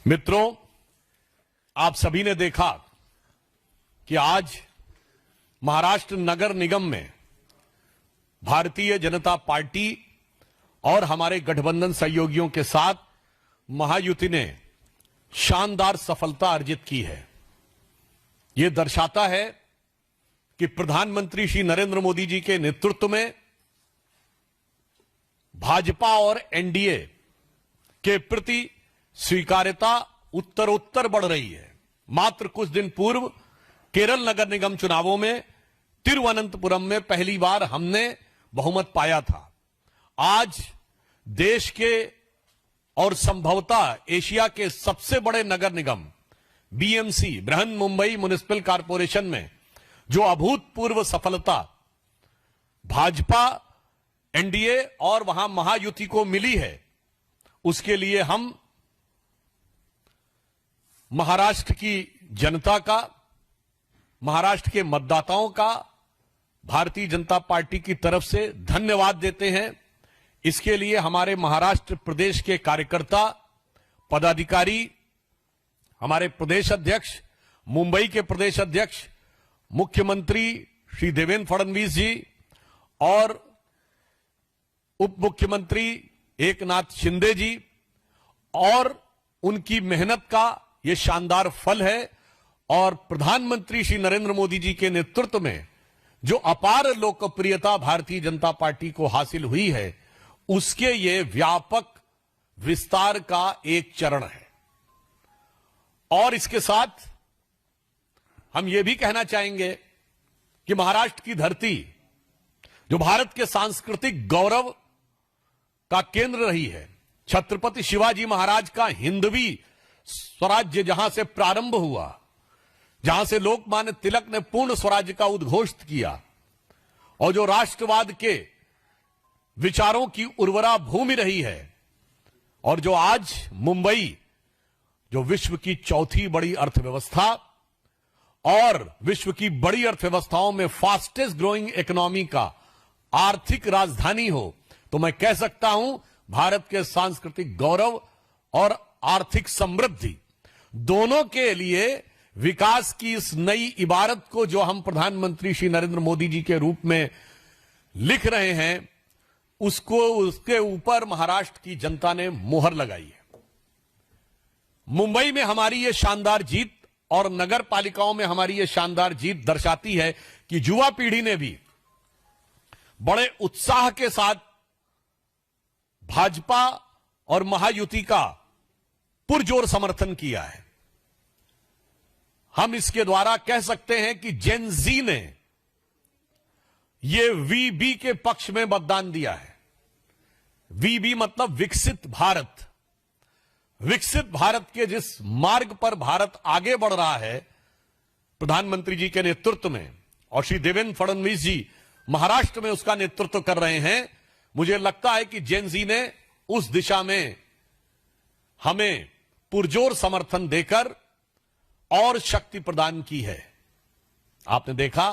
मित्रों, आप सभी ने देखा कि आज महाराष्ट्र नगर निगम में भारतीय जनता पार्टी और हमारे गठबंधन सहयोगियों के साथ महायुति ने शानदार सफलता अर्जित की है। यह दर्शाता है कि प्रधानमंत्री श्री नरेंद्र मोदी जी के नेतृत्व में भाजपा और एनडीए के प्रति स्वीकार्यता उत्तरोत्तर बढ़ रही है। मात्र कुछ दिन पूर्व केरल नगर निगम चुनावों में तिरुवनंतपुरम में पहली बार हमने बहुमत पाया था। आज देश के और संभवतः एशिया के सबसे बड़े नगर निगम BMC Brihan Mumbai municipal corporation में जो अभूतपूर्व सफलता भाजपा, एनडीए और वहां महायुति को मिली है, उसके लिए हम महाराष्ट्र की जनता का, महाराष्ट्र के मतदाताओं का भारतीय जनता पार्टी की तरफ से धन्यवाद देते हैं। इसके लिए हमारे महाराष्ट्र प्रदेश के कार्यकर्ता, पदाधिकारी, हमारे प्रदेश अध्यक्ष, मुंबई के प्रदेश अध्यक्ष, मुख्यमंत्री श्री देवेंद्र फडणवीस जी और उप मुख्यमंत्री एकनाथ शिंदे जी और उनकी मेहनत का यह शानदार फल है। और प्रधानमंत्री श्री नरेंद्र मोदी जी के नेतृत्व में जो अपार लोकप्रियता भारतीय जनता पार्टी को हासिल हुई है, उसके ये व्यापक विस्तार का एक चरण है। और इसके साथ हम ये भी कहना चाहेंगे कि महाराष्ट्र की धरती, जो भारत के सांस्कृतिक गौरव का केंद्र रही है, छत्रपति शिवाजी महाराज का हिंदवी स्वराज्य जहां से प्रारंभ हुआ, जहां से लोकमान्य तिलक ने पूर्ण स्वराज्य का उद्घोष किया और जो राष्ट्रवाद के विचारों की उर्वरा भूमि रही है, और जो आज मुंबई, जो विश्व की चौथी बड़ी अर्थव्यवस्था और विश्व की बड़ी अर्थव्यवस्थाओं में फास्टेस्ट ग्रोइंग इकोनॉमी का आर्थिक राजधानी हो, तो मैं कह सकता हूं भारत के सांस्कृतिक गौरव और आर्थिक समृद्धि दोनों के लिए विकास की इस नई इबारत को जो हम प्रधानमंत्री श्री नरेंद्र मोदी जी के रूप में लिख रहे हैं, उसके ऊपर महाराष्ट्र की जनता ने मोहर लगाई है। मुंबई में हमारी यह शानदार जीत और नगर पालिकाओं में हमारी यह शानदार जीत दर्शाती है कि युवा पीढ़ी ने भी बड़े उत्साह के साथ भाजपा और महायुति का पुरजोर समर्थन किया है। हम इसके द्वारा कह सकते हैं कि जेन जी ने ये वीबी के पक्ष में मतदान दिया है। वीबी मतलब विकसित भारत। विकसित भारत के जिस मार्ग पर भारत आगे बढ़ रहा है प्रधानमंत्री जी के नेतृत्व में, और श्री देवेंद्र फडणवीस जी महाराष्ट्र में उसका नेतृत्व कर रहे हैं, मुझे लगता है कि जेन जी ने उस दिशा में हमें पुरजोर समर्थन देकर और शक्ति प्रदान की है। आपने देखा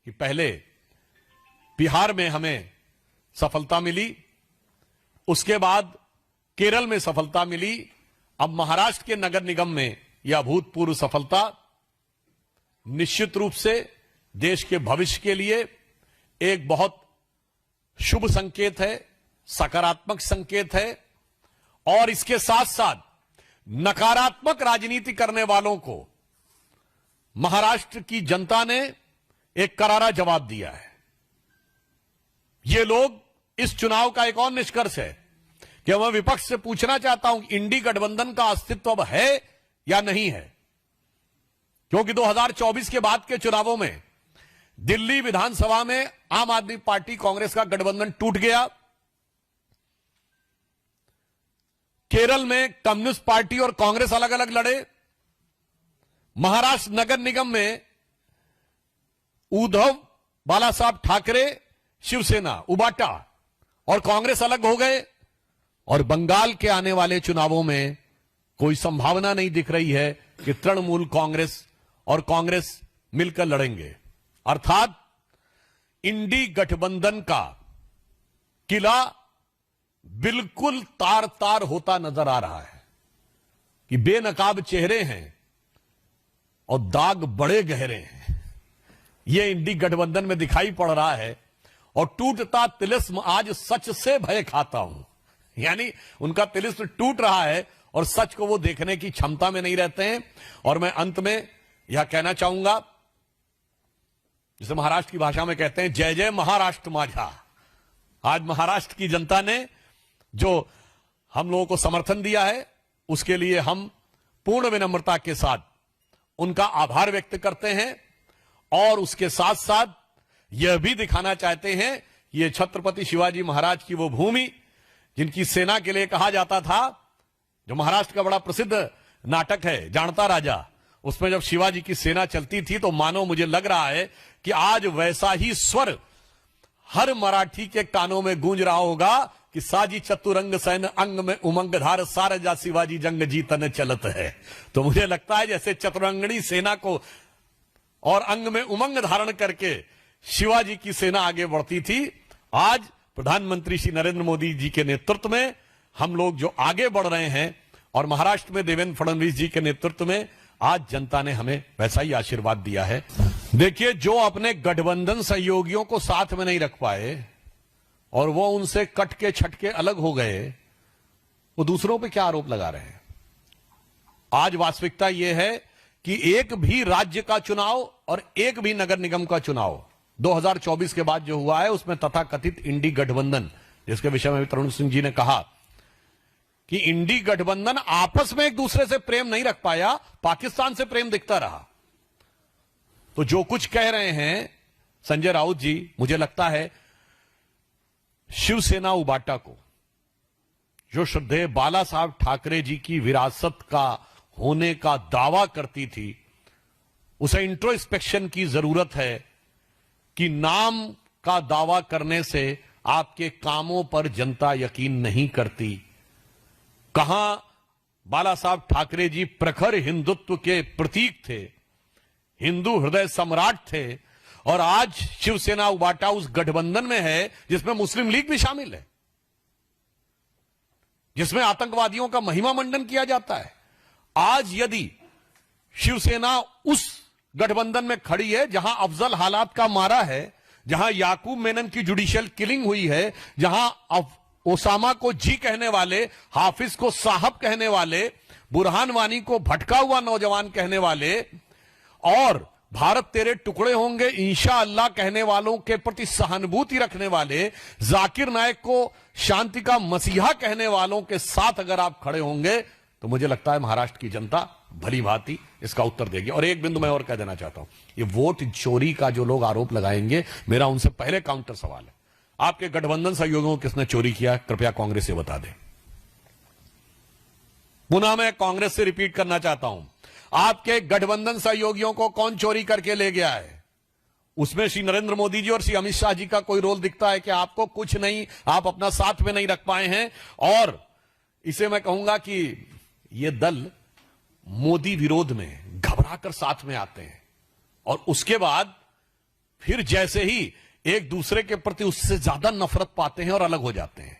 कि पहले बिहार में हमें सफलता मिली, उसके बाद केरल में सफलता मिली, अब महाराष्ट्र के नगर निगम में यह अभूतपूर्व सफलता निश्चित रूप से देश के भविष्य के लिए एक बहुत शुभ संकेत है, सकारात्मक संकेत है। और इसके साथ साथ नकारात्मक राजनीति करने वालों को महाराष्ट्र की जनता ने एक करारा जवाब दिया है। ये लोग, इस चुनाव का एक और निष्कर्ष है कि मैं विपक्ष से पूछना चाहता हूं कि इंडी गठबंधन का अस्तित्व अब है या नहीं है, क्योंकि 2024 के बाद के चुनावों में दिल्ली विधानसभा में आम आदमी पार्टी कांग्रेस का गठबंधन टूट गया, केरल में कम्युनिस्ट पार्टी और कांग्रेस अलग अलग लड़े, महाराष्ट्र नगर निगम में उद्धव बाला साहब ठाकरे, शिवसेना, उबाटा और कांग्रेस अलग हो गए, और बंगाल के आने वाले चुनावों में कोई संभावना नहीं दिख रही है कि तृणमूल कांग्रेस और कांग्रेस मिलकर लड़ेंगे। अर्थात इंडी गठबंधन का किला बिल्कुल तार तार होता नजर आ रहा है। कि बेनकाब चेहरे हैं और दाग बड़े गहरे हैं। यह इंडी गठबंधन में दिखाई पड़ रहा है। और टूटता तिलिस्म आज सच से भय खाता हूं, यानी उनका तिलिस्म टूट रहा है और सच को वो देखने की क्षमता में नहीं रहते हैं। और मैं अंत में यह कहना चाहूंगा, जिसे महाराष्ट्र की भाषा में कहते हैं, जय जय महाराष्ट्र माझा। आज महाराष्ट्र की जनता ने जो हम लोगों को समर्थन दिया है, उसके लिए हम पूर्ण विनम्रता के साथ उनका आभार व्यक्त करते हैं। और उसके साथ साथ यह भी दिखाना चाहते हैं कि ये छत्रपति शिवाजी महाराज की वो भूमि जिनकी सेना के लिए कहा जाता था, जो महाराष्ट्र का बड़ा प्रसिद्ध नाटक है जानता राजा, उसमें जब शिवाजी की सेना चलती थी तो मानो मुझे लग रहा है कि आज वैसा ही स्वर हर मराठी के कानों में गूंज रहा होगा कि साजी चतुरंग सैन अंग में उमंग धार सारजा शिवाजी जंग जीतन चलत है। तो मुझे लगता है जैसे चतुरंगणी सेना को और अंग में उमंग धारण करके शिवाजी की सेना आगे बढ़ती थी, आज प्रधानमंत्री श्री नरेंद्र मोदी जी के नेतृत्व में हम लोग जो आगे बढ़ रहे हैं और महाराष्ट्र में देवेंद्र फडणवीस जी के नेतृत्व में आज जनता ने हमें वैसा ही आशीर्वाद दिया है। देखिए, जो अपने गठबंधन सहयोगियों को साथ में नहीं रख पाए और वो उनसे कट के छट के अलग हो गए, वो दूसरों पे क्या आरोप लगा रहे हैं। आज वास्तविकता यह है कि एक भी राज्य का चुनाव और एक भी नगर निगम का चुनाव 2024 के बाद जो हुआ है, उसमें तथाकथित इंडी गठबंधन, जिसके विषय में तरुण सिंह जी ने कहा कि इंडी गठबंधन आपस में एक दूसरे से प्रेम नहीं रख पाया, पाकिस्तान से प्रेम दिखता रहा। तो जो कुछ कह रहे हैं संजय राउत जी, मुझे लगता है शिवसेना उबाटा को, जो श्रद्धेय बाला साहब ठाकरे जी की विरासत का होने का दावा करती थी, उसे इंट्रोस्पेक्शन की जरूरत है कि नाम का दावा करने से आपके कामों पर जनता यकीन नहीं करती। कहां बाला साहब ठाकरे जी प्रखर हिंदुत्व के प्रतीक थे, हिंदू हृदय सम्राट थे, और आज शिवसेना उबाटा उस गठबंधन में है जिसमें मुस्लिम लीग भी शामिल है, जिसमें आतंकवादियों का महिमा मंडन किया जाता है। आज यदि शिवसेना उस गठबंधन में खड़ी है जहां अफजल हालात का मारा है, जहां याकूब मेनन की जुडिशियल किलिंग हुई है, जहां ओसामा को जी कहने वाले, हाफिज को साहब कहने वाले, बुरहान वानी को भटका हुआ नौजवान कहने वाले, और भारत तेरे टुकड़े होंगे इंशाअल्लाह कहने वालों के प्रति सहानुभूति रखने वाले, जाकिर नायक को शांति का मसीहा कहने वालों के साथ अगर आप खड़े होंगे तो मुझे लगता है महाराष्ट्र की जनता भली भांति इसका उत्तर देगी। और एक बिंदु मैं और कह देना चाहता हूं, ये वोट चोरी का जो लोग आरोप लगाएंगे, मेरा उनसे पहले काउंटर सवाल है, आपके गठबंधन सहयोगियों को किसने चोरी किया, कृपया कांग्रेस से बता दें। पुनः मैं कांग्रेस से रिपीट करना चाहता हूं, आपके गठबंधन सहयोगियों को कौन चोरी करके ले गया है? उसमें श्री नरेंद्र मोदी जी और श्री अमित शाह जी का कोई रोल दिखता है कि आपको कुछ नहीं, आप अपना साथ में नहीं रख पाए हैं? और इसे मैं कहूंगा कि ये दल मोदी विरोध में घबराकर साथ में आते हैं और उसके बाद फिर जैसे ही एक दूसरे के प्रति उससे ज्यादा नफरत पाते हैं और अलग हो जाते हैं।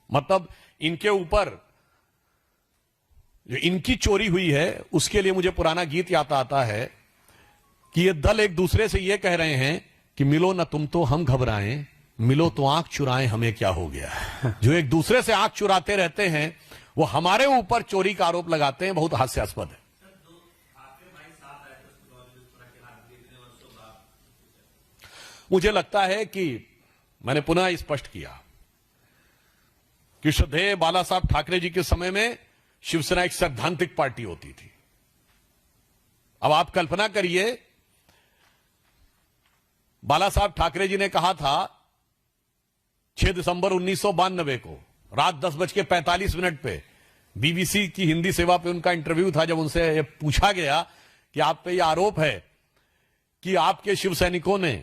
मतलब इनके ऊपर जो इनकी चोरी हुई है उसके लिए मुझे पुराना गीत याद आता है कि ये दल एक दूसरे से ये कह रहे हैं कि मिलो ना तुम तो हम घबराएं, मिलो तो आंख चुराएं हमें क्या हो गया। जो एक दूसरे से आंख चुराते रहते हैं वो हमारे ऊपर चोरी का आरोप लगाते हैं, बहुत हास्यास्पद है। मुझे लगता है कि मैंने पुनः स्पष्ट किया कि श्रद्धेय बाला साहब ठाकरे जी के समय में शिवसेना एक सैद्धांतिक पार्टी होती थी। अब आप कल्पना करिए, बाला साहब ठाकरे जी ने कहा था 6 दिसंबर 1992 को रात 10:45 पे बीबीसी की हिंदी सेवा पे उनका इंटरव्यू था, जब उनसे यह पूछा गया कि आप पे यह आरोप है कि आपके शिव सैनिकों ने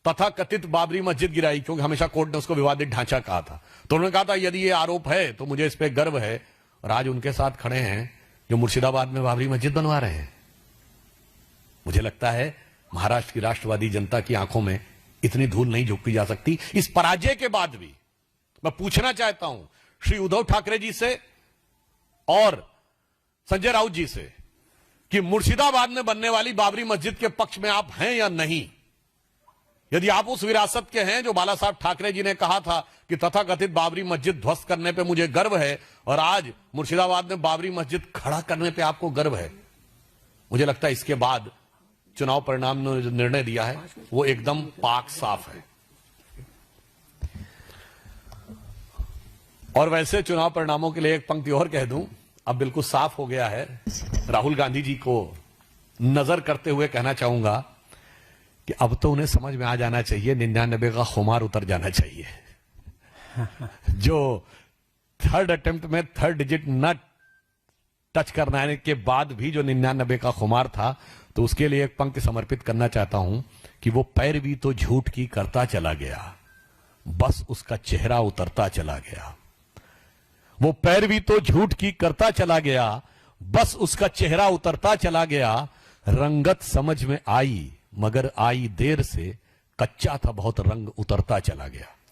तथा कथित बाबरी मस्जिद गिराई, क्योंकि हमेशा कोर्ट ने उसको विवादित ढांचा कहा था, तो उन्होंने कहा था यदि ये आरोप है तो मुझे इस पे गर्व है। और आज उनके साथ खड़े हैं जो मुर्शिदाबाद में बाबरी मस्जिद बनवा रहे हैं। मुझे लगता है महाराष्ट्र की राष्ट्रवादी जनता की आंखों में इतनी धूल नहीं झोंकी जा सकती। इस पराजय के बाद भी मैं पूछना चाहता हूं श्री उद्धव ठाकरे जी से और संजय राउत जी से कि मुर्शिदाबाद में बनने वाली बाबरी मस्जिद के पक्ष में आप हैं या नहीं। यदि आप उस विरासत के हैं जो बाला साहब ठाकरे जी ने कहा था कि तथाकथित बाबरी मस्जिद ध्वस्त करने पे मुझे गर्व है, और आज मुर्शिदाबाद में बाबरी मस्जिद खड़ा करने पे आपको गर्व है, मुझे लगता है इसके बाद चुनाव परिणाम ने जो निर्णय दिया है वो एकदम पाक साफ है। और वैसे चुनाव परिणामों के लिए एक पंक्ति और कह दूं, अब बिल्कुल साफ हो गया है। राहुल गांधी जी को नजर करते हुए कहना चाहूंगा कि अब तो उन्हें समझ में आ जाना चाहिए, 99 का खुमार उतर जाना चाहिए। जो थर्ड अटेम्प्ट में थर्ड डिजिट न टच करने के बाद भी जो 99 का खुमार था, तो उसके लिए एक पंक्ति समर्पित करना चाहता हूं कि वो पैरवी तो झूठ की करता चला गया, बस उसका चेहरा उतरता चला गया। वो पैरवी तो झूठ की करता चला गया, बस उसका चेहरा उतरता चला गया। रंगत समझ में आई मगर आई देर से, कच्चा था बहुत रंग उतरता चला गया।